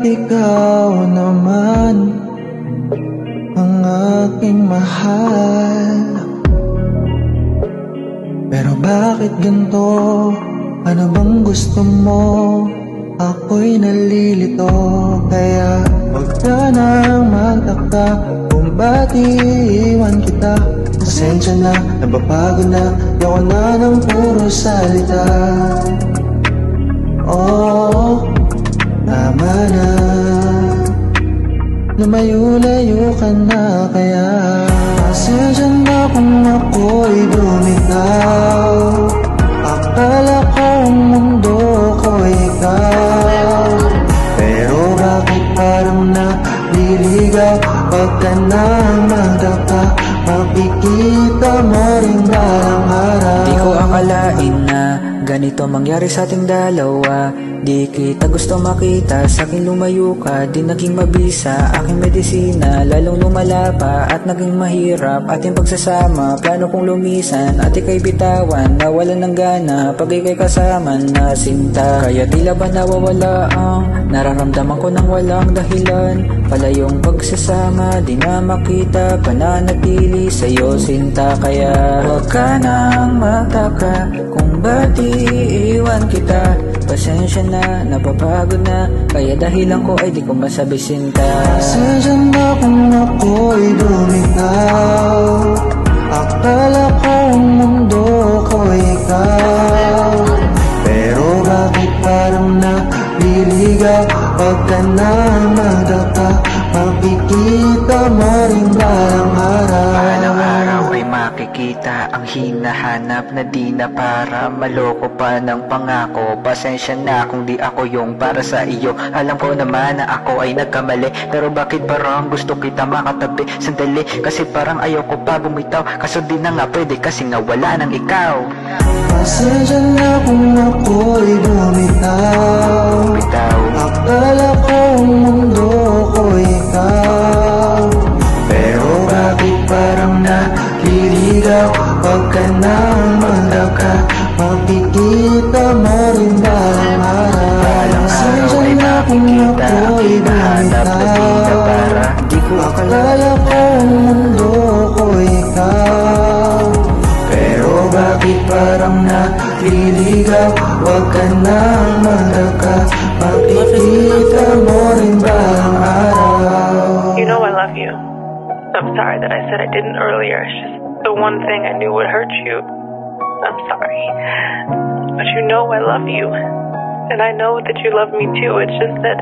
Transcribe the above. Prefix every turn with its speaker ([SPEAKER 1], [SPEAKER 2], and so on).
[SPEAKER 1] ikaw naman ang aking mahal. Pero bakit ganito? Ano bang gusto mo? Ako'y nalilito, kaya huwag ka nang magtaka kung ba't iiwan kita. Pasensya na, nababago na, ayoko na ng puro salita. Oh, tama na, lumayo-layo ka na, kaya pasensya na kung ako'y bumitaw. Akala ko ang mundo ko ikaw, pero bakit parang naliligaw? Pag ka nang magdaka, makikita mo rin balang araw.
[SPEAKER 2] Di ko akalain na ganito mangyari sa ating dalawa. Di kita gusto makita, sa'kin lumayo ka. Di naging mabisa aking medisina, lalong lumala pa at naging mahirap ating pagsasama. Plano kong lumisan at ika'y bitawan, nawalan ng gana pag ika'y kasama na sinta. Kaya tila ba nawawala ang nararamdaman ko nang walang dahilan. Palayong pagsasama, di na makita, pananatili sa'yo sinta. Kaya huwag ka nang mataka kung ba't iiwan kita. Pasensya na, napapagod na, kaya dahilan ko ay di ko masabi sinta.
[SPEAKER 1] Pasensya na kung ako'y bumitaw. Akala ko ang mundo ko ikaw, pero bakit parang naliligaw? Pag ka nang magdaka, makikita mo rin balang araw.
[SPEAKER 2] Balang araw ay makikita ang hinahanap na di na para maloko pa ng pangako. Pasensya na kung di ako yung para sa iyo. Alam ko naman na ako ay nagkamali, pero bakit parang gusto kita makatabi? Sandali, kasi parang ayoko pa bumitaw, kaso di na nga pwede kasi nga wala nang ikaw.
[SPEAKER 1] Pasensya na kung ako'y bumitaw. Akala ko ang mundo ko ikaw, pero bakit parang naliligaw? Pag ka nang magdaka, makikita mo rin balang araw. Pasensya na kung ako'y bumitaw. Akala ko ang mundo ko ikaw, pero bakit parang naliligaw? Huwag ka nang magdaka, makikita mo rin balang araw.
[SPEAKER 3] You know I love you. I'm sorry that I said I didn't earlier. It's just the one thing I knew would hurt you. I'm sorry. But you know I love you. And I know that you love me too. It's just that...